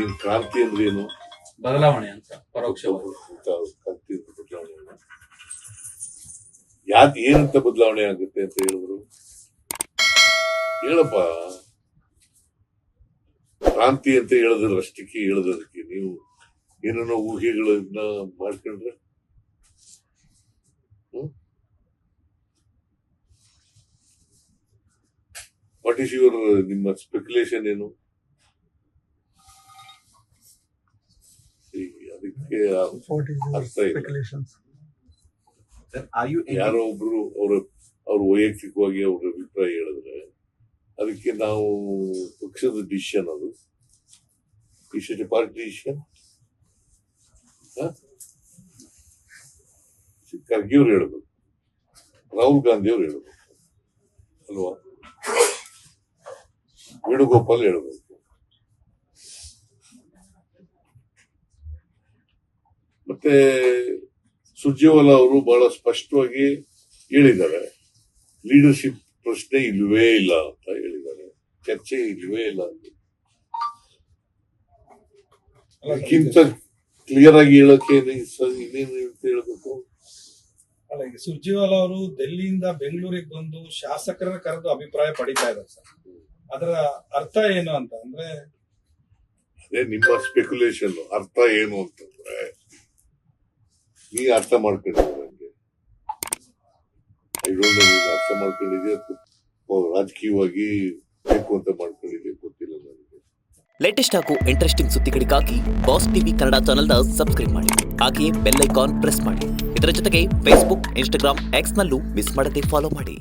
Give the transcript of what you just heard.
ಈ ಕ್ರಾಂತಿ ಅಂದ್ರೆ ಏನು? ಬದಲಾವಣೆ ಅಂತ ಪರೋಕ್ಷವಾಗಿ. ಕ್ರಾಂತಿ ಬದಲಾವಣೆ ಯಾಕೆ ಏನಂತ ಬದಲಾವಣೆ ಆಗುತ್ತೆ ಅಂತ ಹೇಳಿದ್ರು? ಹೇಳಪ್ಪ. ಕ್ರಾಂತಿ ಅಂತ ಹೇಳಿದ್ರೆ ಅಷ್ಟಕ್ಕೆ ಹೇಳೋದಕ್ಕೆ ನೀವು ಏನೇನೋ ಊಹೆಗಳನ್ನ ಮಾಡ್ಕೊಂಡ್ರೆ ವಾಟ್ ಈಸ್ ಯುವರ್ ನಿಮ್ಮ ಸ್ಪೆಕ್ಯುಲೇಷನ್ ಏನು? ಅದಕ್ಕೆ ಅರ್ಥ ಇಲ್ಲ. ಯಾರೋ ಒಬ್ರು ಅವ್ರ ವೈಯಕ್ತಿಕವಾಗಿ ಅವ್ರ ಅಭಿಪ್ರಾಯ ಹೇಳಿದ್ರೆ ಅದಕ್ಕೆ ನಾವು ಪಕ್ಷದ ಡಿಸಿಷನ್ ಅದು ಪಾರ್ಟಿ ಡಿಸಿಷನ್. ಖರ್ಗೆ ಅವ್ರು ಹೇಳ್ಬೇಕು, ರಾಹುಲ್ ಗಾಂಧಿ ಅವ್ರು ಹೇಳ್ಬೇಕು ಅಲ್ವಾ, ವೇಣುಗೋಪಾಲ್ ಹೇಳ್ಬೇಕು. ಮತ್ತೆ ಸುರ್ಜೇವಾಲಾ ಅವರು ಬಹಳ ಸ್ಪಷ್ಟವಾಗಿ ಹೇಳಿದ್ದಾರೆ, ಲೀಡರ್ಶಿಪ್ ಪ್ರಶ್ನೆ ಇಲ್ವೇ ಇಲ್ಲ ಅಂತ ಹೇಳಿದ್ದಾರೆ, ಚರ್ಚೆ ಇಲ್ವೇ ಇಲ್ಲ ಅಂತ. ಅದಕ್ಕಿಂತ ಕ್ಲಿಯರ್ ಆಗಿ ಹೇಳಕ್ಕೆ ಇನ್ನೇನು ಹೇಳ್ಬೇಕು? ಅಲ್ಲ, ಈಗ ಸುರ್ಜೇವಾಲಾ ಅವರು ಡೆಲ್ಲಿಯಿಂದ ಬೆಂಗಳೂರಿಗೆ ಬಂದು ಶಾಸಕರನ್ನ ಕರೆದು ಅಭಿಪ್ರಾಯ ಪಡಿತಾ ಇದ್ದಾರೆ ಸರ್. ಅದರ ಅರ್ಥ ಏನು ಅಂತ ಅಂದ್ರೆ, ಅದೇ ನಿಮ್ಮ ಸ್ಪೆಕ್ಯುಲೇಷನ್. ಅರ್ಥ ಏನು ಅಂತಂದ್ರೆ ನೀ ಅರ್ಥ ಮಾಡ್ಕೊಂಡಿದ್ದೀರ, ನನಗೆ ನೀನು ಅರ್ಥ ಮಾಡ್ಕೊಂಡಿದ್ದೆ ಅಥವಾ ರಾಜಕೀಯವಾಗಿ ಬೇಕು ಅಂತ ಮಾಡ್ಕೊಂಡಿದ್ದೆ ಗೊತ್ತಿಲ್ಲ ನನಗೆ. ಲೇಟೆಸ್ಟ್ ಹಾಗೂ ಇಂಟ್ರೆಸ್ಟಿಂಗ್ ಸುದ್ದಿಗಳಿಗಾಗಿ ಬಾಸ್ ಟಿವಿ ಕನ್ನಡ ಚಾನೆಲ್ನ ಸಬ್ಸ್ಕ್ರೈಬ್ ಮಾಡಿ, ಹಾಗೆಯೇ ಬೆಲ್ ಐಕಾನ್ ಪ್ರೆಸ್ ಮಾಡಿ. ಇದರ ಜೊತೆಗೆ ಫೇಸ್ಬುಕ್, ಇನ್ಸ್ಟಾಗ್ರಾಮ್, ಎಕ್ಸ್ನಲ್ಲೂ ಮಿಸ್ ಮಾಡದೆ ಫಾಲೋ ಮಾಡಿ.